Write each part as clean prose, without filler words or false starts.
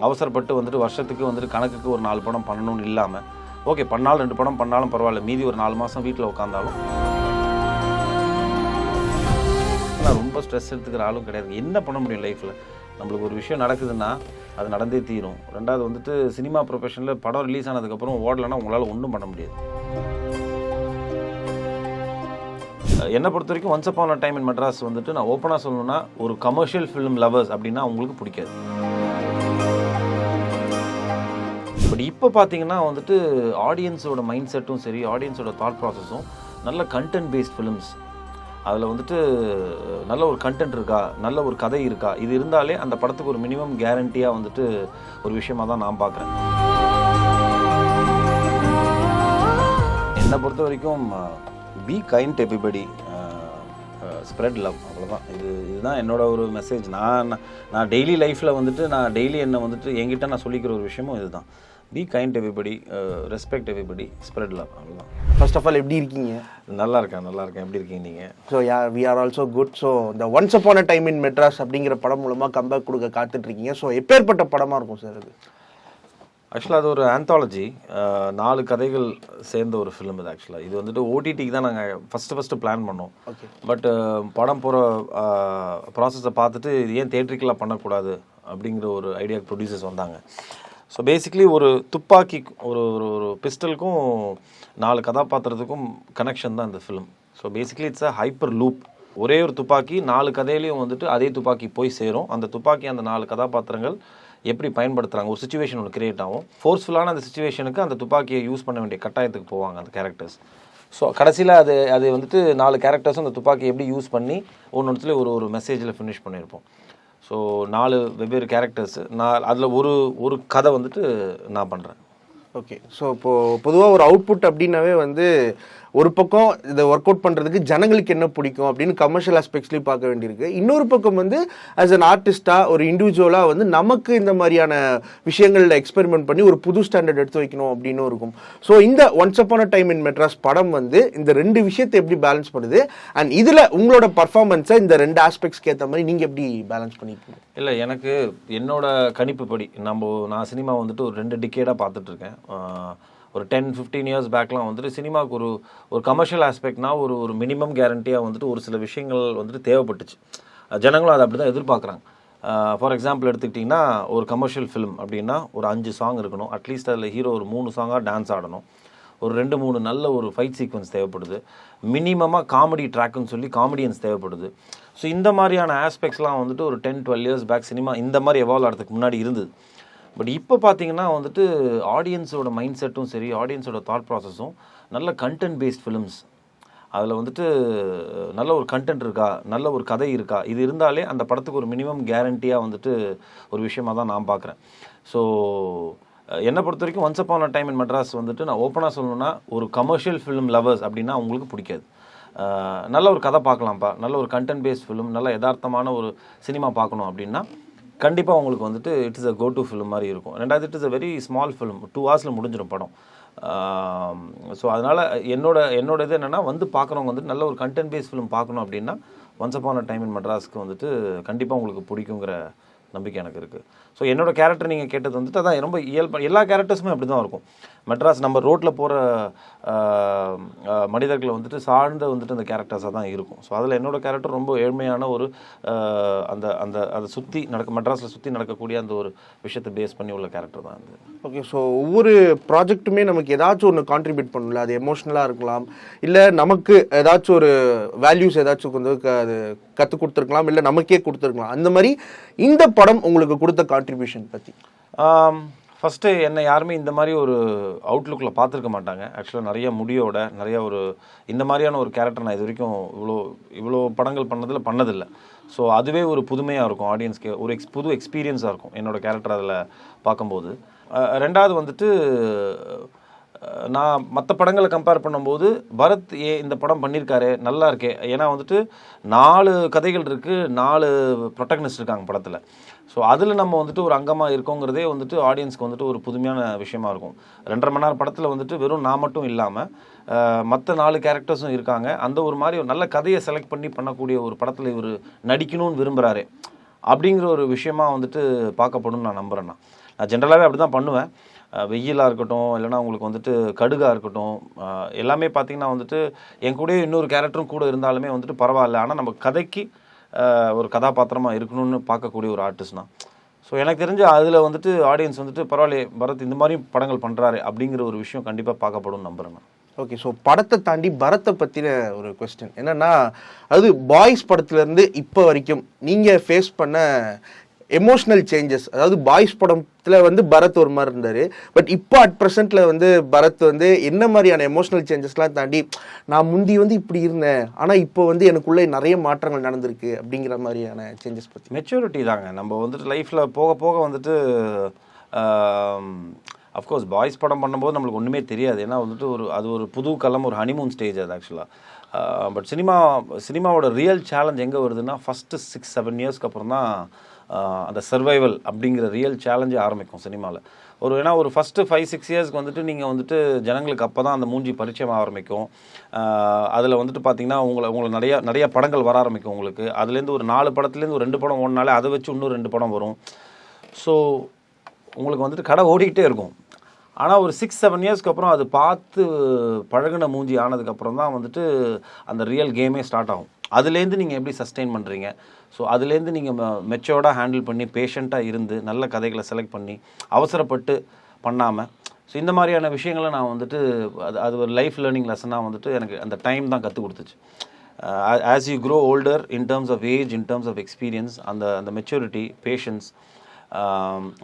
அவசரப்பட்டு வந்துட்டு வருஷத்துக்கு வந்துட்டு கணக்குக்கு ஒரு 4 படம் பண்ணணும்னு இல்லாமல் ஓகே பண்ணாலும் 2 படம் பண்ணாலும் பரவாயில்ல, மீதி ஒரு 4 மாதம் வீட்டில் உட்காந்தாலும். நான் ரொம்ப ஸ்ட்ரெஸ் எடுத்துக்கிற ஆளும் கிடையாது. என்ன பண்ண முடியும் லைஃப்பில்? நம்மளுக்கு ஒரு விஷயம் நடக்குதுன்னா அது நடந்தே தீரும். ரெண்டாவது வந்துட்டு சினிமா ப்ரொஃபஷனில் படம் ரிலீஸ் ஆனதுக்கப்புறம் ஓடலைன்னா உங்களால் ஒன்றும் பண்ண முடியாது. என்னை பொறுத்த வரைக்கும் once upon a time in Madras வந்துட்டு நான் ஓப்பனாக சொல்லணும்னா ஒரு கமர்ஷியல் ஃபிலிம் லவர்ஸ் அப்படின்னா அவங்களுக்கு பிடிக்காது. பட் இப்போ பார்த்தீங்கன்னா வந்துட்டு ஆடியன்ஸோட மைண்ட் செட்டும் சரி, ஆடியன்ஸோட தாட் ப்ராசஸும் நல்ல கண்டென்ட் பேஸ்ட் ஃபிலிம்ஸ், அதில் வந்துட்டு நல்ல ஒரு கண்டென்ட் இருக்கா, நல்ல ஒரு கதை இருக்கா, இது இருந்தாலே அந்த படத்துக்கு ஒரு மினிமம் கேரண்டியாக வந்துட்டு ஒரு விஷயமாக தான் நான் பார்க்குறேன். என்னை பொறுத்த வரைக்கும் be kind to everybody, spread love, அவ்வளோதான். இதுதான் என்னோட ஒரு மெசேஜ். நான் டெய்லி லைஃப்பில் வந்துட்டு நான் டெய்லி என்னை வந்துட்டு என்கிட்ட நான் சொல்லிக்கிற ஒரு விஷயமும் இதுதான். Be kind everybody, respect everybody, spread love, அவ்வளோதான். ஃபர்ஸ்ட் ஆஃப் ஆல் எப்படி இருக்கீங்க? நல்லா இருக்கேன். எப்படி இருக்கீங்க நீங்கள்? So we are also good. So இந்த once upon a time in Madras அப்படிங்கிற படம் மூலமாக கம்பேக் கொடுக்க காத்துட்ருக்கீங்க. ஸோ எப்பேற்பட்ட படமாக இருக்கும் சார் அது? ஆக்சுவலாக அது ஒரு ஆந்தாலஜி, 4 கதைகள் சேர்ந்த ஒரு ஃபிலிம் இது. ஆக்சுவலாக இது வந்துட்டு ஓடிடிக்கு தான் நாங்கள் ஃபஸ்ட்டு பிளான் பண்ணோம். பட் படம் போகிற ப்ராசஸை பார்த்துட்டு இது ஏன் தியேட்ரிக்கலாக பண்ணக்கூடாது அப்படிங்கிற ஒரு ஐடியா ப்ரொடியூசர்ஸ் வந்தாங்க. ஸோ பேசிக்லி ஒரு துப்பாக்கி, ஒரு ஒரு பிஸ்டலுக்கும் 4 கதாபாத்திரத்துக்கும் கனெக்ஷன் தான் இந்த film. So basically it's a hyper loop. ஒரே ஒரு துப்பாக்கி 4 கதையிலையும் வந்துட்டு அதே துப்பாக்கி போய் சேரும். அந்த துப்பாக்கி அந்த 4 கதாபாத்திரங்கள் எப்படி பயன்படுத்துகிறாங்க, ஒரு சுச்சுவேஷன் ஒன்று கிரியேட் ஆகும். ஃபோர்ஸ்ஃபுல்லான அந்த சுச்சுவேஷனுக்கு அந்த துப்பாக்கியை யூஸ் பண்ண வேண்டிய கட்டாயத்துக்கு போவாங்க அந்த கேரக்டர்ஸ். ஸோ கடைசியில் அது வந்துட்டு 4 கேரக்டர்ஸும் அந்த துப்பாக்கியை எப்படி யூஸ் பண்ணி ஒன்று ஒரு மெசேஜில் ஃபினிஷ் பண்ணியிருப்போம். ஸோ 4 வெவ்வேறு கேரக்டர்ஸு, நான் அதில் ஒரு கதை வந்துட்டு நான் பண்ணுறேன். ஓகே. ஸோ இப்போது பொதுவாக ஒரு அவுட்புட் அப்படின்னாவே வந்து ஒரு பக்கம் இதை ஒர்க் அவுட் பண்ணுறதுக்கு ஜனங்களுக்கு என்ன பிடிக்கும் அப்படின்னு கமர்ஷியல் ஆஸ்பெக்ட்ஸ்லேயும் பார்க்க வேண்டியிருக்கு. இன்னொரு பக்கம் வந்து ஆஸ் அன் ஆர்டிஸ்டாக ஒரு இண்டிவிஜுவலாக வந்து நமக்கு இந்த மாதிரியான விஷயங்களில் எக்ஸ்பெரிமெண்ட் பண்ணி ஒரு புது ஸ்டாண்டர்ட் எடுத்து வைக்கணும் அப்படின்னு இருக்கும். ஸோ இந்த once upon a time in Madras படம் வந்து இந்த 2 விஷயத்தை எப்படி பேலன்ஸ் பண்ணுது, அண்ட் இதில் உங்களோட பர்ஃபார்மன்ஸை இந்த 2 ஆஸ்பெக்ட்ஸ்க்கு ஏற்ற மாதிரி நீங்கள் எப்படி பேலன்ஸ் பண்ணியிருக்கீங்க? இல்லை, எனக்கு என்னோட கணிப்பு படி நான் சினிமா வந்துட்டு ஒரு 2 டிகேடாக பார்த்துட்ருக்கேன். ஒரு 10-15 இயர்ஸ் பேக்லாம் வந்துட்டு சினிமாவுக்கு ஒரு கமர்ஷியல் ஆஸ்பெக்ட்னா ஒரு மினிமம் கேரண்டியாக வந்துட்டு ஒரு சில விஷயங்கள் வந்துட்டு தேவைப்பட்டுச்சு. ஜனங்களும் அதை அப்படி தான் எதிர்பார்க்குறாங்க. ஃபார் எக்ஸாம்பிள் எடுத்துக்கிட்டிங்கன்னா ஒரு கமர்ஷியல் ஃபிலிம் அப்படின்னா ஒரு 5 சாங் இருக்கணும். அட்லீஸ்ட் அதில் ஹீரோ ஒரு 3 சாங்காக டான்ஸ் ஆடணும். ஒரு 2-3 நல்ல ஒரு ஃபைட் சீக்வன்ஸ் தேவைப்படுது. மினிமமாக காமெடி ட்ராக்குன்னு சொல்லி காமெடியன்ஸ் தேவைப்படுது. ஸோ இந்த மாதிரியான ஆஸ்பெக்ட்ஸ்லாம் வந்துட்டு ஒரு 10-12 இயர்ஸ் பேக் சினிமா இந்த மாதிரி எவால்வ் ஆகிறதுக்கு முன்னாடி இருந்தது. பட் இப்போ பார்த்தீங்கன்னா வந்துட்டு ஆடியன்ஸோட மைண்ட் செட்டும் சரி, ஆடியன்ஸோட தாட் ப்ராசஸும் நல்ல கண்டென்ட் பேஸ்ட் ஃபிலிம்ஸ், அதில் வந்துட்டு நல்ல ஒரு கண்டென்ட் இருக்கா, நல்ல ஒரு கதை இருக்கா, இது இருந்தாலே அந்த படத்துக்கு ஒரு மினிமம் கேரண்டியாக வந்துட்டு ஒரு விஷயமாக தான் நான் பார்க்குறேன். ஸோ என்னை பொறுத்த வரைக்கும் once upon a time in Madras வந்துட்டு நான் ஓப்பனாக சொல்லணும்னா ஒரு கமர்ஷியல் ஃபிலிம் லவர்ஸ் அப்படின்னா அவங்களுக்கு பிடிக்காது. நல்ல ஒரு கதை பார்க்கலாம்ப்பா, நல்ல ஒரு கண்டென்ட் பேஸ்ட் ஃபிலிம், நல்ல யதார்த்தமான ஒரு சினிமா பார்க்கணும் அப்படின்னா கண்டிப்பாக உங்களுக்கு வந்துட்டு it is a go to film மாதிரி இருக்கும். ரெண்டாவது it is a very small film, 2 ஹவர்ஸில் முடிஞ்சிடும் படம். ஸோ அதனால் என்னோட இது என்னென்னா வந்து பார்க்குறவங்க வந்துட்டு நல்ல ஒரு கண்டென்ட் பேஸ்ட் ஃபிலிம் பார்க்கணும் அப்படின்னா once upon a time in மெட்ராஸ்க்கு வந்துட்டு கண்டிப்பாக உங்களுக்கு பிடிக்குங்கிற நம்பிக்கை எனக்கு இருக்குது. ஸோ என்னோடய கேரக்டர் நீங்கள் கேட்டது வந்துட்டு அதான் ரொம்ப எல்லா கேரக்டர்ஸுமே அப்படி தான் இருக்கும். மெட்ராஸ் நம்ம ரோட்டில் போகிற மனிதர்களை வந்துட்டு சார்ந்த வந்துட்டு அந்த கேரக்டர்ஸாக தான் இருக்கும். ஸோ அதில் என்னோடய கேரக்டர் ரொம்ப ஏழ்மையான ஒரு அதை சுற்றி மெட்ராஸில் சுற்றி நடக்கக்கூடிய அந்த ஒரு விஷயத்தை பேஸ் பண்ணி உள்ள கேரக்டர் தான் அது. ஓகே. ஸோ ஒவ்வொரு ப்ராஜெக்ட்டுமே நமக்கு ஏதாச்சும் ஒன்று கான்ட்ரிபியூட் பண்ணல, அது எமோஷ்னலாக இருக்கலாம், இல்லை நமக்கு ஏதாச்சும் ஒரு வேல்யூஸ் ஏதாச்சும் கொஞ்சம் அது கற்றுக் கொடுத்துருக்கலாம், இல்லை நமக்கே கொடுத்துருக்கலாம். அந்த மாதிரி இந்த படம் உங்களுக்கு கொடுத்த கான்ட்ரிபியூஷன் பற்றி? ஃபஸ்ட்டு என்னை யாருமே இந்த மாதிரி ஒரு அவுட்லுக்கில் பார்த்துருக்க மாட்டாங்க. ஆக்சுவலாக நிறைய முடியோட நிறைய இந்த மாதிரியான ஒரு கேரக்டர் நான் இது வரைக்கும் இவ்வளோ படங்கள் பண்ணதில்லை. ஸோ அதுவே ஒரு புதுமையாக இருக்கும், ஆடியன்ஸ்க்கு ஒரு புது எக்ஸ்பீரியன்ஸாக இருக்கும் என்னோடய கேரக்டர் அதில் பார்க்கும்போது. ரெண்டாவது வந்துட்டு நான் மற்ற படங்களை கம்பேர் பண்ணும்போது பரத் இந்த படம் பண்ணியிருக்காரு, நல்லா இருக்கே. ஏன்னா வந்துட்டு 4 கதைகள் இருக்குது, 4 ப்ரொட்டகனிஸ்ட் இருக்காங்க படத்தில். ஸோ அதில் நம்ம வந்துட்டு ஒரு அங்கமாக இருக்கோங்கிறதே வந்துட்டு ஆடியன்ஸ்க்கு வந்துட்டு ஒரு புதுமையான விஷயமா இருக்கும். 2.5 மணி நேரம் படத்தில் வந்துட்டு வெறும் நான் மட்டும் இல்லாமல் மற்ற 4 கேரக்டர்ஸும் இருக்காங்க. அந்த ஒரு மாதிரி ஒரு நல்ல கதையை செலக்ட் பண்ணி பண்ணக்கூடிய ஒரு படத்தில் இவர் நடிக்கணும்னு விரும்புகிறாரு அப்படிங்கிற ஒரு விஷயமா வந்துட்டு பார்க்கப்படும் நான் நம்புகிறேன். நான் ஜென்ரலாகவே அப்படி தான் பண்ணுவேன். வெயிலாக இருக்கட்டும், இல்லைனா உங்களுக்கு வந்துட்டு கடுகாக இருக்கட்டும், எல்லாமே பார்த்தீங்கன்னா வந்துட்டு என் கூடயே இன்னொரு கேரக்டரும் கூட இருந்தாலுமே வந்துட்டு பரவாயில்ல. ஆனால் நம்ம கதைக்கு ஒரு கதாபாத்திரமாக இருக்கணும்னு பார்க்கக்கூடிய ஒரு ஆர்டிஸ்ட் தான். ஸோ எனக்கு தெரிஞ்சு அதில் வந்துட்டு ஆடியன்ஸ் வந்துட்டு பரவாயில்லையே பரத் இந்த மாதிரியும் படங்கள் பண்ணுறாரு அப்படிங்கிற ஒரு விஷயம் கண்டிப்பாக பார்க்கப்படும் நம்புகிறேன் நான். ஓகே, ஸோ படத்தை தாண்டி பரத்தை பற்றின ஒரு கொஸ்டின் என்னன்னா, அது பாய்ஸ் படத்துலேருந்து இப்போ வரைக்கும் நீங்கள் ஃபேஸ் பண்ண எமோஷ்னல் சேஞ்சஸ், அதாவது பாய்ஸ் படத்தில் வந்து பரத் ஒரு மாதிரி இருந்தார், பட் இப்போ அட் ப்ரெசென்ட்டில் வந்து பரத் வந்து என்ன மாதிரியான எமோஷ்னல் சேஞ்சஸ்லாம் தாண்டி நான் முந்தி வந்து இப்படி இருந்தேன் ஆனால் இப்போ வந்து எனக்குள்ளே நிறைய மாற்றங்கள் நடந்திருக்கு அப்படிங்கிற மாதிரியான சேஞ்சஸ் பற்றி? மெச்சூரிட்டி தாங்க. நம்ம வந்துட்டு லைஃப்பில் போக போக வந்துட்டு அஃப்கோர்ஸ் பாய்ஸ் படம் பண்ணும்போது நம்மளுக்கு ஒன்றுமே தெரியாது. ஏன்னா வந்துட்டு அது ஒரு புது களம், ஒரு ஹனிமூன் ஸ்டேஜ் அது ஆக்சுவலாக. பட் சினிமாவோட ரியல் சேலஞ்ச் எங்கே வருதுன்னா ஃபஸ்ட்டு 6-7 இயர்ஸ்க்கு அப்புறம் தான் அந்த சர்வைவல் அப்படிங்கிற ரியல் சேலஞ்சே ஆரம்பிக்கும் சினிமாவில். ஏன்னா ஒரு ஃபஸ்ட்டு 5-6 இயர்ஸ்க்கு வந்துட்டு நீங்கள் வந்துட்டு ஜனங்களுக்கு அப்போ தான் அந்த மூஞ்சி பரிச்சயம் ஆரம்பிக்கும். அதில் வந்துட்டு பார்த்தீங்கன்னா உங்களை நிறைய படங்கள் வர ஆரம்பிக்கும் உங்களுக்கு. அதுலேருந்து ஒரு 4 படத்துலேருந்து ஒரு 2 படம் ஓடினாலே அதை வச்சு இன்னும் 2 படம் வரும். ஸோ உங்களுக்கு வந்துட்டு கடை ஓடிக்கிட்டே இருக்கும். ஆனால் ஒரு 6-7 இயர்ஸ்க்கு அப்புறம் அது பார்த்து பழகின மூஞ்சி ஆனதுக்கப்புறம் தான் வந்துட்டு அந்த ரியல் கேமே ஸ்டார்ட் ஆகும். அதுலேருந்து நீங்கள் எப்படி சஸ்டெயின் பண்ணுறீங்க, ஸோ அதுலேருந்து நீங்கள் மெச்சோர்டாக ஹேண்டில் பண்ணி பேஷண்ட்டாக இருந்து நல்ல கதைகளை செலக்ட் பண்ணி அவசரப்பட்டு பண்ணாமல், ஸோ இந்த மாதிரியான விஷயங்களை நான் வந்துட்டு அது ஒரு லைஃப் லேர்னிங் லெசனாக வந்துட்டு எனக்கு அந்த டைம் தான் கற்றுக் கொடுத்துச்சு. As you grow older in terms of age, in terms of experience, அந்த மெச்சூரிட்டி, பேஷன்ஸ்,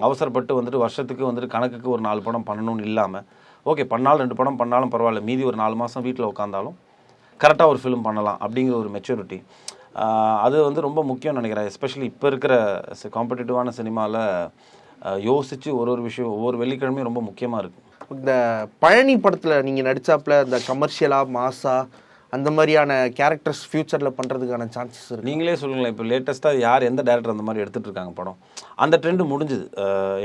அவசரப்பட்டு வந்துட்டு வருஷத்துக்கு வந்துட்டு கணக்குக்கு ஒரு 4 படம் பண்ணணும்னு இல்லாமல், ஓகே பண்ணாலும் 2 படம் பண்ணாலும் பரவாயில்ல, மீதி ஒரு 4 மாதம் வீட்டில் உட்காந்தாலும் கரெக்டாக ஒரு ஃபிலிம் பண்ணலாம் அப்படிங்கிற ஒரு மெச்சூரிட்டி, அது வந்து ரொம்ப முக்கியம்னு நினைக்கிறேன். எஸ்பெஷலி இப்போ இருக்கிற காம்படிட்டிவான சினிமாவில் யோசித்து ஒரு விஷயம் ஒவ்வொரு வெள்ளிக்கிழமையும் ரொம்ப முக்கியமாக இருக்குது. இந்த பழனி படத்தில் நீங்கள் நடித்தாப்புல இந்த கமர்ஷியலாக மாஸா அந்த மாதிரியான கேரக்டர்ஸ் ஃபியூச்சரில் பண்ணுறதுக்கான சான்சஸ் இருக்குது? நீங்களே சொல்லுங்களேன், இப்போ லேட்டஸ்ட்டாக யார் எந்த டேரக்டர் அந்த மாதிரி எடுத்துகிட்டு இருக்காங்க படம்? அந்த ட்ரெண்டு முடிஞ்சுது.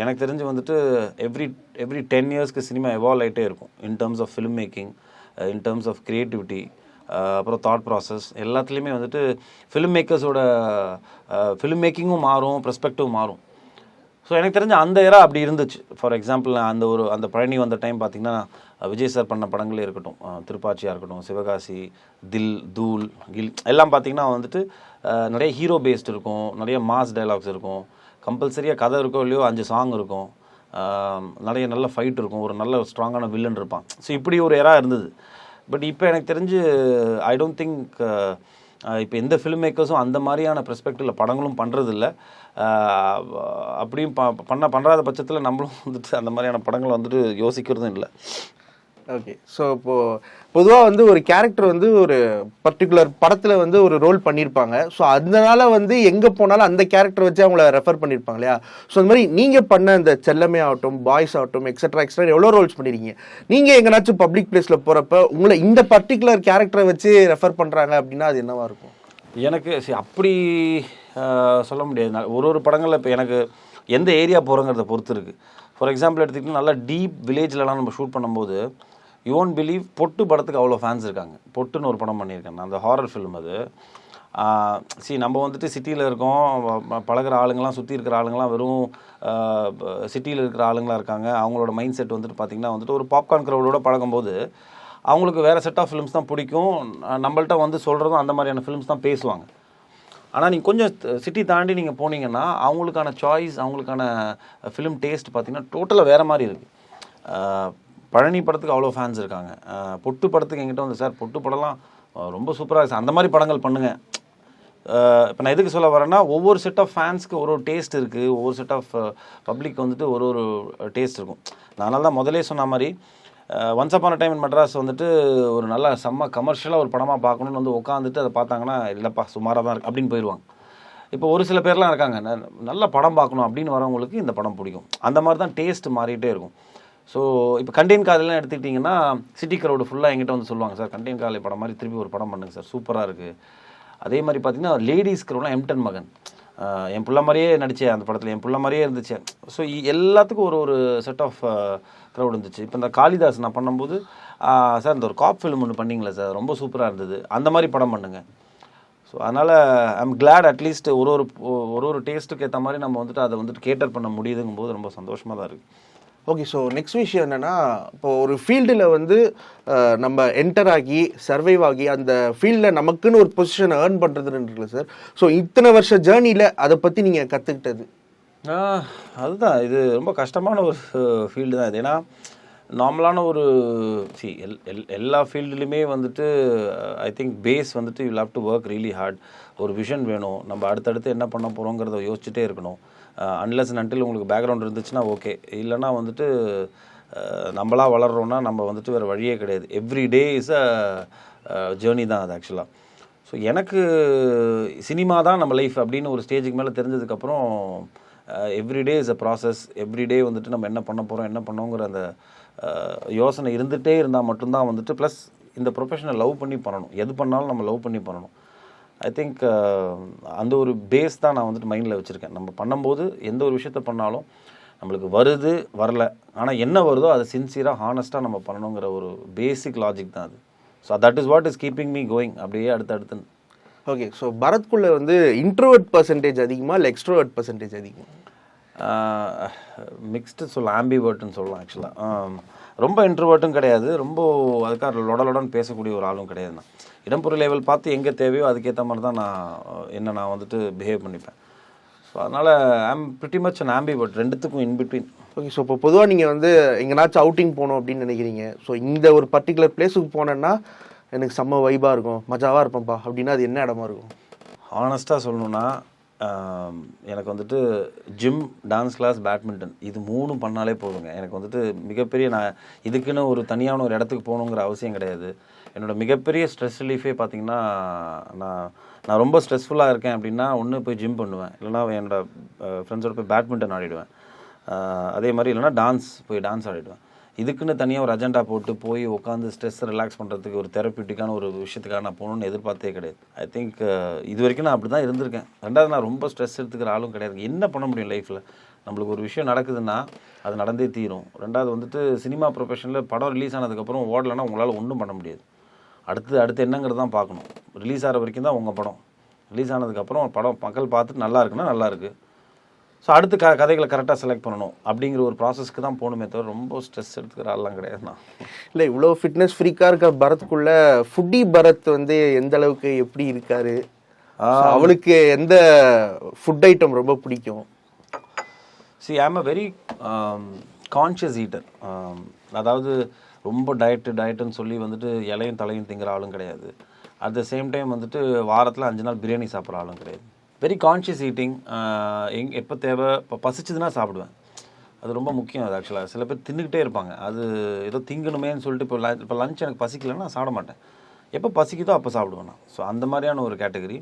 எனக்கு தெரிஞ்சு வந்துட்டு எவ்ரி 10 இயர்ஸ்க்கு சினிமா எவால்வ் ஆகிட்டே இருக்கும். In terms of filmmaking, in terms of creativity, அப்புறம் தாட் ப்ராசஸ் எல்லாத்துலேயுமே வந்துட்டு ஃபிலிம் மேக்கர்ஸோட ஃபிலிம் மேக்கிங்கும் மாறும், பெர்ஸ்பெக்டிவ் மாறும். ஸோ எனக்கு தெரிஞ்ச அந்த ஏரா அப்படி இருந்துச்சு. ஃபார் எக்ஸாம்பிள் அந்த பழனி வந்த டைம் பார்த்திங்கன்னா விஜய் சார் பண்ண படங்களே இருக்கட்டும், திருப்பாச்சியாக இருக்கட்டும், சிவகாசி, தில், தூள், கில் எல்லாம் பார்த்திங்கன்னா வந்துட்டு நிறைய ஹீரோ பேஸ்ட் இருக்கும், நிறைய மாஸ் டைலாக்ஸ் இருக்கும், கம்பல்சரியாக கதை இருக்கோ இல்லையோ 5 சாங் இருக்கும், நிறைய நல்ல ஃபைட் இருக்கும், ஒரு நல்ல ஸ்ட்ராங்கான வில்லன் இருப்பான். ஸோ இப்படி ஒரு ஏரா இருந்தது. பட் இப்போ எனக்கு தெரிஞ்சு ஐ டோன்ட் திங்க் இப்போ எந்த ஃபிலிம் மேக்கர்ஸும் அந்த மாதிரியான பெர்ஸ்பெக்டிவில் படங்களும் பண்ணுறதில்ல. அப்படியும் பண்ணுறாத பட்சத்தில் நம்மளும் வந்துட்டு அந்த மாதிரியான படங்களை வந்துட்டு யோசிக்கிறதும் இல்லை. ஓகே, ஸோ இப்போது பொதுவாக வந்து ஒரு கேரக்டர் வந்து ஒரு பர்டிகுலர் படத்தில் வந்து ஒரு ரோல் பண்ணியிருப்பாங்க. ஸோ அதனால வந்து எங்கே போனாலும் அந்த கேரக்டர் வச்சு அவங்கள ரெஃபர் பண்ணியிருப்பாங்க இல்லையா? ஸோ அந்த மாதிரி நீங்கள் பண்ண இந்த செல்லமே ஆகட்டும், பாய்ஸ் ஆகட்டும், எக்ஸட்ரா எவ்வளோ ரோல்ஸ் பண்ணியிருக்கீங்க. நீங்கள் எங்கேனாச்சும் பப்ளிக் பிளேஸில் போகிறப்ப உங்களை இந்த பர்டிகுலர் கேரக்டரை வச்சு ரெஃபர் பண்ணுறாங்க அப்படின்னா அது என்னவாக இருக்கும்? எனக்கு அப்படி சொல்ல முடியாது. ஒரு படங்களில் இப்போ எனக்கு எந்த ஏரியா போகிறோங்கிறத பொறுத்து இருக்குது. ஃபார் எக்ஸாம்பிள் எடுத்துக்கிட்டிங்கன்னா நல்லா டீப் வில்லேஜ்லலாம் நம்ம ஷூட் பண்ணும்போது யூ ஒன்ட் பிலீவ், பொட்டு படத்துக்கு அவ்வளோ ஃபேன்ஸ் இருக்காங்க. பொட்டுன்னு ஒரு படம் பண்ணியிருக்கேன் நான், அந்த ஹாரர் ஃபிலிம் அது. நம்ம வந்துட்டு சிட்டியில் இருக்கோம், பழகிற ஆளுங்கள்லாம், சுற்றி இருக்கிற ஆளுங்கள்லாம் வெறும் சிட்டியில் இருக்கிற ஆளுங்களாக இருக்காங்க. அவங்களோட மைண்ட் செட் வந்துட்டு பார்த்திங்கன்னா வந்துட்டு ஒரு பாப்கார்ன் க்ரௌடோட பழகும்போது அவங்களுக்கு வேறு செட் ஆஃப் ஃபிலிம்ஸ் தான் பிடிக்கும். நம்மள்ட்ட வந்து சொல்கிறதும் அந்த மாதிரியான ஃபிலிம்ஸ் தான் பேசுவாங்க. ஆனால் நீங்கள் கொஞ்சம் சிட்டி தாண்டி நீங்கள் போனீங்கன்னா அவங்களுக்கான சாய்ஸ், அவங்களுக்கான ஃபிலிம் டேஸ்ட் பார்த்திங்கன்னா டோட்டலாக வேறு மாதிரி இருக்குது. பழனி படத்துக்கு அவ்வளோ ஃபேன்ஸ் இருக்காங்க. பொட்டு படத்துக்கு எங்கிட்ட வந்து சார் பொட்டு படம்லாம் ரொம்ப சூப்பராக இருக்குது, அந்த மாதிரி படங்கள் பண்ணுங்கள். இப்போ நான் எதுக்கு சொல்ல வரேன்னா, ஒவ்வொரு செட் ஆஃப் ஃபேன்ஸ்க்கு ஒரு டேஸ்ட் இருக்குது, ஒவ்வொரு செட் ஆஃப் பப்ளிக் வந்துட்டு ஒரு டேஸ்ட் இருக்கும். அதனால தான் முதலே சொன்ன மாதிரி once upon a time in Madras வந்துட்டு ஒரு நல்ல செம்ம கமர்ஷியலாக ஒரு படமாக பார்க்கணுன்னு வந்து உட்காந்துட்டு அதை பார்த்தாங்கன்னா இல்லைப்பா சுமாராக தான் இருக்குது அப்படின்னு போயிடுவாங்க. இப்போ ஒரு சில பேர்லாம் இருக்காங்க, நல்ல படம் பார்க்கணும் அப்படின்னு வரவங்களுக்கு இந்த படம் பிடிக்கும். அந்த மாதிரி தான் டேஸ்ட் மாறிட்டே இருக்கும். ஸோ இப்போ கண்டேன் காலையெல்லாம் எடுத்துக்கிட்டிங்கன்னா சிட்டி க்ரௌடு ஃபுல்லாக எங்கிட்ட வந்து சொல்லுவாங்க, சார் கண்டேன் காலை படம் மாதிரி திருப்பி ஒரு படம் பண்ணுங்க சார், சூப்பராக இருக்குது. அதே மாதிரி பார்த்திங்கன்னா லேடிஸ் க்ரௌட்லாம் எம்டன் மகன், என் பிள்ளை மாதிரியே நடித்தேன் அந்த படத்தில், என் பிள்ளை மாதிரியே இருந்துச்சு. ஸோ எல்லாத்துக்கும் ஒரு செட் ஆஃப் க்ரௌட் இருந்துச்சு. இப்போ இந்த காளிதாஸ் நான் பண்ணும்போது சார் இந்த ஒரு காப் ஃபிலிம் ஒன்று பண்ணிங்களே சார் ரொம்ப சூப்பராக இருந்தது, அந்த மாதிரி படம் பண்ணுங்க. ஸோ அதனால் ஐம் கிளாட் அட்லீஸ்ட் ஒரு டேஸ்ட்டுக்கு ஏற்ற மாதிரி நம்ம வந்துட்டு அதை வந்துட்டு கேட்டர் பண்ண முடியுதுங்கும் போது ரொம்ப சந்தோஷமாக தான் இருக்குது. ஓகே, ஸோ நெக்ஸ்ட் விஷயம் என்னென்னா, இப்போ ஒரு ஃபீல்டில் வந்து நம்ம என்டர் ஆகி சர்வைவ் ஆகி அந்த ஃபீல்டில் நமக்குன்னு ஒரு பொசிஷனை ஏர்ன் பண்ணுறதுன்னு இருக்குல்ல சார். ஸோ இத்தனை வருஷ ஜேர்னியில் அதை பற்றி நீங்கள் கற்றுக்கிட்டது? அதுதான், இது ரொம்ப கஷ்டமான ஒரு ஃபீல்டு தான் இது. ஏன்னா நார்மலான ஒரு எல்லா ஃபீல்டுலையுமே வந்துட்டு ஐ திங்க் பேஸ் வந்துட்டு you have to work really heart. ஒரு விஷன் வேணும், நம்ம அடுத்தடுத்து என்ன பண்ண போகிறோங்கிறத யோசிச்சுட்டே இருக்கணும். அன்லெஸ் அண்ட் அன்டில் உங்களுக்கு பேக்ரவுண்ட் இருந்துச்சுன்னா ஓகே, இல்லைனா வந்துட்டு நம்மளா வளர்கிறோன்னா நம்ம வந்துட்டு வேறு வழியே கிடையாது. Every day is a journey தான் அது ஆக்சுவலாக. ஸோ எனக்கு சினிமா தான் நம்ம லைஃப் அப்படின்னு ஒரு ஸ்டேஜுக்கு மேலே தெரிஞ்சதுக்கப்புறம் everyday is a process. Everyday வந்துட்டு நம்ம என்ன பண்ண போகிறோம் என்ன பண்ணோங்கிற அந்த யோசனை இருந்துகிட்டே இருந்தால் மட்டும்தான் வந்துட்டு, ப்ளஸ் இந்த ப்ரொஃபஷனை லவ் பண்ணி பண்ணணும். எது பண்ணாலும் நம்ம லவ் பண்ணி பண்ணணும். ஐ திங்க் அந்த ஒரு பேஸ் தான் நான் வந்துட்டு மைண்டில் வச்சுருக்கேன். நம்ம பண்ணும்போது எந்த ஒரு விஷயத்த பண்ணாலும் நம்மளுக்கு வருது வரல, ஆனால் என்ன வருதோ அதை சின்சியராக ஹானஸ்ட்டாக நம்ம பண்ணணுங்கிற ஒரு பேசிக் லாஜிக் தான் அது. So that is what is keeping me going அப்படியே அடுத்தடுத்து. ஓகே, ஸோ பரத்குள்ளே வந்து இன்ட்ரோவர்ட் பர்சன்டேஜ் அதிகமாக இல்லை எக்ஸ்ட்ரோவர்ட் பர்சன்டேஜ் அதிகமாக? மிக்ஸ்டு சொல்லலாம், ஆம்பிவர்ட்னு சொல்லலாம் ஆக்சுவலாக. ரொம்ப இன்ட்ரோவர்ட்டும் கிடையாது, ரொம்ப அதுக்காக லொடலொடன்னு பேசக்கூடிய ஒரு ஆளும் கிடையாது. நான் இடம்பொருள் லெவல் பார்த்து எங்கே தேவையோ அதுக்கேற்ற மாதிரி தான் நான் வந்துட்டு பிஹேவ் பண்ணிப்பேன். ஸோ அதனால் I'm pretty much an ambivert, ரெண்டுத்துக்கும் இன்பிட்வீன். ஓகே, ஸோ இப்போ பொதுவாக நீங்கள் வந்து எங்கேனாச்சும் அவுட்டிங் போகணும் அப்படின்னு நினைக்கிறீங்க. ஸோ இந்த ஒரு பர்டிகுலர் பிளேஸுக்கு போனேன்னா எனக்கு செம்ம வைபாக இருக்கும், மஜாவாக இருப்பேன்ப்பா அப்படின்னா அது என்ன இடமா இருக்கும்? ஹானஸ்ட்டாக சொல்லணுன்னா எனக்கு வந்துட்டு ஜிம், டான்ஸ் கிளாஸ், பேட்மிண்டன் இது 3 பண்ணாலே போதுங்க. எனக்கு வந்துட்டு மிகப்பெரிய, நான் இதுக்குன்னு ஒரு தனியான ஒரு இடத்துக்கு போகணுங்கிற அவசியம் கிடையாது. என்னோடய மிகப்பெரிய ஸ்ட்ரெஸ் ரிலீஃபே பார்த்திங்கன்னா, நான் ரொம்ப ஸ்ட்ரெஸ்ஃபுல்லாக இருக்கேன் அப்படின்னா ஒன்று போய் ஜிம் பண்ணுவேன், இல்லைனா என்னோடய ஃப்ரெண்ட்ஸோட போய் பேட்மிண்டன் ஆடிடுவேன். அதே மாதிரி இல்லைனா டான்ஸ் ஆடிடுவேன். இதுக்குன்னு தனியாக ஒரு அஜெண்டா போட்டு போய் உட்காந்து ஸ்ட்ரெஸ் ரிலாக்ஸ் பண்ணுறதுக்கு ஒரு தெரப்பிட்டிக்கான ஒரு விஷயத்துக்காக நான் போகணுன்னு எதிர்பார்த்தே கிடையாது. ஐ திங்க் இது வரைக்கும் நான் அப்படி தான் இருந்திருக்கேன். ரெண்டாவது, நான் ரொம்ப ஸ்ட்ரெஸ் எடுத்துக்கிற ஆளும் கிடையாது. என்ன பண்ண முடியும் லைஃப்பில்? நம்மளுக்கு ஒரு விஷயம் நடக்குதுன்னா அது நடந்தே தீரும். ரெண்டாவது வந்துட்டு சினிமா ப்ரொஃபஷனில் படம் ரிலீஸ் ஆனதுக்கப்புறம் ஓடலைன்னா உங்களால் ஒன்றும் பண்ண முடியாது. அடுத்து என்னங்கிறது தான் பார்க்கணும். ரிலீஸ் ஆகிற வரைக்கும் தான் உங்கள் படம். ரிலீஸ் ஆனதுக்கப்புறம் படம் மக்கள் பார்த்துட்டு நல்லா இருக்குன்னா நல்லா இருக்குது. ஸோ அடுத்து கதைகளை கரெக்டாக செலக்ட் பண்ணணும் அப்படிங்கிற ஒரு ப்ராசஸ்க்கு தான் போகணுமே தவிர ரொம்ப ஸ்ட்ரெஸ் எடுத்துக்கிற ஆள்லாம் கிடையாதுண்ணா. இல்லை, இவ்வளோ ஃபிட்னஸ் ஃப்ரீக்காக இருக்க பரத்துக்குள்ளே ஃபுட்டி பரத் வந்து எந்த அளவுக்கு எப்படி இருக்காரு? அவளுக்கு எந்த ஃபுட் ஐட்டம் ரொம்ப பிடிக்கும்? C, I am a very conscious eater. அதாவது ரொம்ப டயட்டுன்னு சொல்லி வந்துட்டு இலையும் தலையும் திங்கிற ஆளும் கிடையாது. அட் த சேம் டைம் வந்துட்டு வாரத்தில் 5 நாள் பிரியாணி சாப்பிட்ற ஆளும் கிடையாது. Very conscious eating. எப்போ தேவை, இப்போ பசிச்சுதுன்னா சாப்பிடுவேன். அது ரொம்ப முக்கியம். அது ஆக்சுவலாக சில பேர் தின்னுக்கிட்டே இருப்பாங்க, அது ஏதோ திங்கணுமேன்னு சொல்லிட்டு இப்போ லஞ்ச் எனக்கு பசிக்கலைன்னா நான் சாப்பிட மாட்டேன். எப்போ பசிக்குதோ அப்போ சாப்பிடுவேன் நான். ஸோ அந்த மாதிரியான ஒரு கேட்டகரி.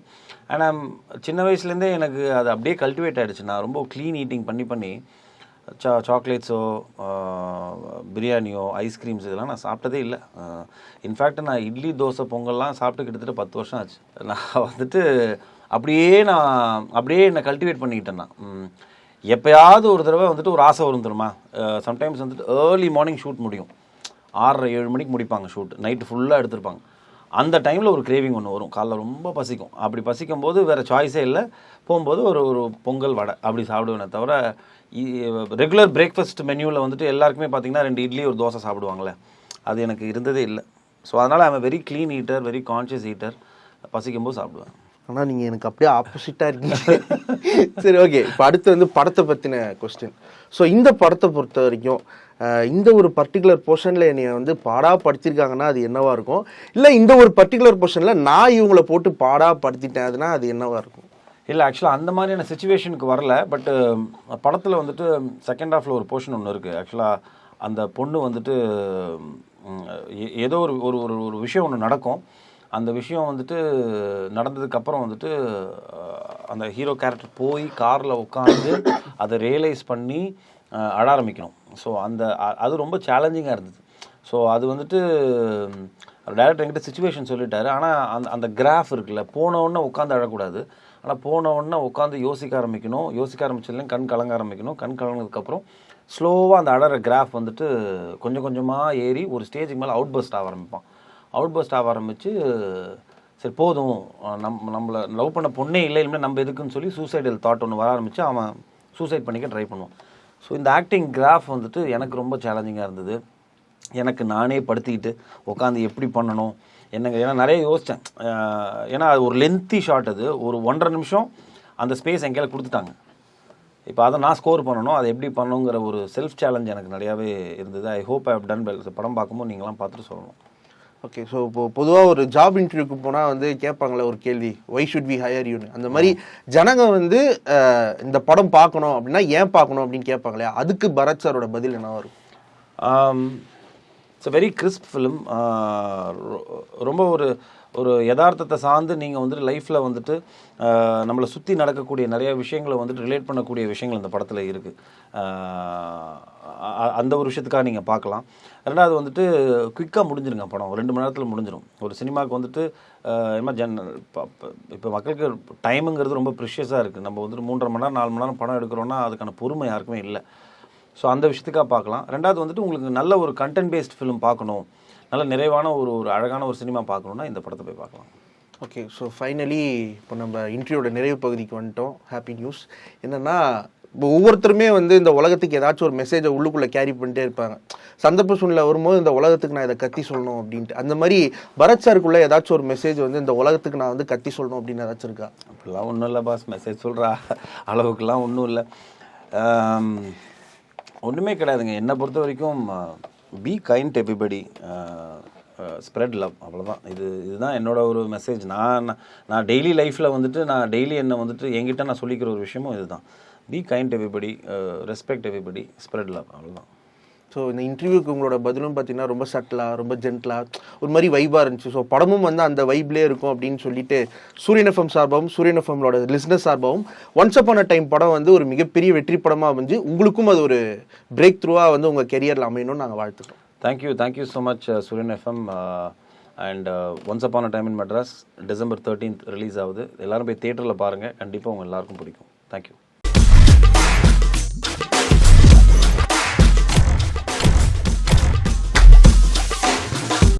ஆனால் சின்ன வயசுலேருந்தே எனக்கு அது அப்படியே கல்டிவேட் ஆகிடுச்சு. நான் ரொம்ப க்ளீன் ஈட்டிங் பண்ணி சாக்லேட்ஸோ பிரியாணியோ ஐஸ்கிரீம்ஸ் இதெல்லாம் நான் சாப்பிட்டதே இல்லை. இன்ஃபேக்ட் நான் இட்லி தோசை பொங்கல்லாம் சாப்பிட்டு கிட்டத்தட்ட 10 வருஷம் ஆச்சு. நான் வந்துட்டு அப்படியே என்னை கல்டிவேட் பண்ணிக்கிட்டேன். நான் எப்போயாவது ஒரு தடவை வந்துட்டு ஒரு ஆசை வரும் தெரியுமா? சம்டைம்ஸ் வந்துட்டு ஏர்லி மார்னிங் ஷூட் முடியும், 6:30-7 மணிக்கு முடிப்பாங்க ஷூட், நைட்டு ஃபுல்லாக எடுத்திருப்பாங்க. அந்த டைமில் ஒரு கிரேவிங் ஒன்று வரும், காலைல ரொம்ப பசிக்கும். அப்படி பசிக்கும் போது வேறு சாய்ஸே இல்லை, போகும்போது ஒரு பொங்கல் வடை அப்படி சாப்பிடுவேனே தவிர, ரெகுலர் பிரேக்ஃபாஸ்ட் மெனுவில் வந்துட்டு எல்லாருக்குமே பார்த்தீங்கன்னா 2 இட்லி ஒரு தோசை சாப்பிடுவாங்களே, அது எனக்கு இருந்ததே இல்லை. ஸோ அதனால் I'm very clean eater, very conscious eater. பசிக்கும்போது சாப்பிடுவேன். ஆனால் நீங்கள் எனக்கு அப்படியே ஆப்போசிட்டாக இருக்கீங்க. சரி, ஓகே. இப்போ அடுத்து வந்து படத்தை பற்றின கொஸ்டின். ஸோ இந்த படத்தை பொறுத்த வரைக்கும் இந்த ஒரு பர்டிகுலர் போர்ஷனில் என்னை வந்து பாடாக படுத்திருக்காங்கன்னா அது என்னவாக இருக்கும்? இல்லை இந்த ஒரு பர்டிகுலர் போர்ஷனில் நான் இவங்களை போட்டு பாடாக படுத்திட்டேன் அதுனா அது என்னவாக இருக்கும்? இல்லை, ஆக்சுவலாக அந்த மாதிரியான சிச்சுவேஷனுக்கு வரல. பட்டு படத்தில் வந்துட்டு செகண்ட் ஹாஃபில் ஒரு போர்ஷன் ஒன்று இருக்குது. ஆக்சுவலாக அந்த பொண்ணு வந்துட்டு ஏதோ ஒரு விஷயம் ஒன்று நடக்கும். அந்த விஷயம் வந்துட்டு நடந்ததுக்கப்புறம் வந்துட்டு அந்த ஹீரோ கேரக்டர் போய் காரில் உட்காந்து அதை ரியலைஸ் பண்ணி அழ ஆரம்பிக்கணும். ஸோ அது ரொம்ப சேலஞ்சிங்காக இருந்தது. ஸோ அது வந்துட்டு டேரக்டர் என்கிட்ட சிச்சுவேஷன் சொல்லிட்டாரு. ஆனால் அந்த கிராஃப் இருக்குல்ல, போனவுடனே உட்காந்து அழக்கூடாது, ஆனால் போனவுடனே உட்காந்து யோசிக்க ஆரம்பிக்கணும். யோசிக்க ஆரம்பிச்சதுலேயும் கண் கலங்க ஆரம்பிக்கணும். கண் கலங்கினதுக்கப்புறம் ஸ்லோவாக அந்த அழகிற கிராஃப் வந்துட்டு கொஞ்சம் கொஞ்சமாக ஏறி ஒரு ஸ்டேஜுக்கு மேலே அவுட் பஸ்ட் ஆக ஆரம்பிப்பான். அவுட் பஸ்ட் ஆக ஆரம்பித்து சரி போதும் நம்மளை லவ் பண்ண பொண்ணே இல்லை இல்லைன்னா நம்ம எதுக்குன்னு சொல்லி சூசைடல் தாட் ஒன்று வர ஆரம்பிச்சு அவன் சூசைட் பண்ணிக்க ட்ரை பண்ணுவான். ஸோ இந்த ஆக்டிங் கிராஃப் வந்துட்டு எனக்கு ரொம்ப சேலஞ்சிங்காக இருந்தது. எனக்கு நானே படுத்திக்கிட்டு உட்காந்து எப்படி பண்ணணும் என்னங்க, ஏன்னா நிறைய யோசித்தேன். ஏன்னா அது ஒரு லென்த்தி ஷாட், அது ஒரு 1.5 நிமிஷம் அந்த ஸ்பேஸ் என் கையில் கொடுத்துட்டாங்க. இப்போ அதை நான் ஸ்கோர் பண்ணணும், அதை எப்படி பண்ணணுங்கிற ஒரு செல்ஃப் சேலஞ்ச் எனக்கு நிறையாவே இருந்தது. I hope I have done well. படம் பார்க்கும்போது நீங்களாம் பார்த்துட்டு சொல்லணும். ஓகே, ஸோ இப்போ பொதுவாக ஒரு ஜாப் இன்டர்வியூக்கு போனால் வந்து கேட்பாங்களே ஒரு கேள்வி, ஒய் ஷுட் வி ஹையர் யூன்னு. அந்த மாதிரி ஜனங்க வந்து இந்த படம் பார்க்கணும் அப்படின்னா ஏன் பார்க்கணும் அப்படின்னு கேட்பாங்களே, அதுக்கு பரத் சாரோட பதில் என்ன வரும்? It's a very crisp film. ரொம்ப ஒரு யதார்த்தத்தை சார்ந்து நீங்கள் வந்துட்டு லைஃப்பில் வந்துட்டு நம்மளை சுற்றி நடக்கக்கூடிய நிறைய விஷயங்களை வந்துட்டு ரிலேட் பண்ணக்கூடிய விஷயங்கள் இந்த படத்தில் இருக்குது. அந்த ஒரு விஷயத்துக்காக நீங்கள் பார்க்கலாம். ரெண்டாவது வந்துட்டு குயிக்காக முடிஞ்சிருங்க படம், 2 மணி நேரத்தில் முடிஞ்சிடும். ஒரு சினிமாவுக்கு வந்துட்டு இப்போ மக்களுக்கு டைமுங்கிறது ரொம்ப ப்ரிஷியஸாக இருக்குது. நம்ம வந்துட்டு 3.5 மணி நேரம் 4 மணி நேரம் படம் எடுக்கிறோன்னா அதுக்கான பொறுமை யாருக்குமே இல்லை. ஸோ அந்த விஷயத்துக்காக பார்க்கலாம். ரெண்டாவது வந்துட்டு உங்களுக்கு நல்ல ஒரு கண்டென்ட் பேஸ்ட் ஃபிலிம் பார்க்கணும், நல்ல நிறைவான ஒரு அழகான ஒரு சினிமா பார்க்கணுன்னா இந்த படத்தை போய் பார்க்கலாம். ஓகே, ஸோ ஃபைனலி இப்போ நம்ம இன்டர்வியூட நிறைவு பகுதிக்கு வந்துட்டோம். ஹாப்பி நியூஸ் என்னென்னா, இப்போ ஒவ்வொருத்தருமே வந்து இந்த உலகத்துக்கு ஏதாச்சும் ஒரு மெசேஜை உள்ளுக்குள்ளே கேரி பண்ணிட்டே இருப்பாங்க. சந்தர்ப்ப சூழ்நிலை வரும்போது இந்த உலகத்துக்கு நான் இதை கத்தி சொல்லணும் அப்படின்ட்டு, அந்த மாதிரி பரத் சாருக்குள்ளே ஏதாச்சும் ஒரு மெசேஜ் வந்து இந்த உலகத்துக்கு நான் வந்து கத்தி சொல்லணும் அப்படின்னு ஏதாச்சும் இருக்கா? அப்படிலாம் ஒன்றும் இல்லை பாஸ், மெசேஜ் சொல்கிறா அளவுக்குலாம் ஒன்றும் இல்லை, ஒன்றுமே கிடையாதுங்க. என்னை பொறுத்த வரைக்கும் B kind everybody, spread love, அவ்வளோதான். இதுதான் என்னோட ஒரு மெசேஜ். நான் டெய்லி லைஃப்பில் வந்துட்டு நான் டெய்லி என்னை வந்துட்டு என்கிட்ட நான் சொல்லிக்கிற ஒரு விஷயமும் இதுதான். Be kind everybody, respect everybody, spread love, அவ்வளோதான். ஸோ இந்த இன்டர்வியூக்கு உங்களோட பதிலும் பார்த்தீங்கன்னா ரொம்ப சட்டிலாக, ரொம்ப ஜென்டலாக, ஒரு மாதிரி வைபாக இருந்துச்சு. ஸோ படமும் வந்து அந்த வைப்லேயே இருக்கும் அப்படின்னு சொல்லிட்டு சூரியன் எஃப்எம் சார்பாகவும் சூரியன் எஃப்எம்மோட லிஸ்னஸ் சார்பாகவும் ஒன்ஸ் அப்பான் அ டைம் படம் வந்து ஒரு மிகப்பெரிய வெற்றி படமாக அமைஞ்சு உங்களுக்கும் அது ஒரு பிரேக் த்ரூவாக வந்து உங்கள் கெரியரில் அமையணும்னு நாங்கள் வாழ்த்துக்கிறோம். தேங்க்யூ ஸோ மச் சூரியன் FM. And once upon a time in Madras December 13th release ஆகுது. எல்லோரும் போய் தியேட்டரில் பாருங்கள், கண்டிப்பாக உங்கள் எல்லாருக்கும் பிடிக்கும். தேங்க்யூ.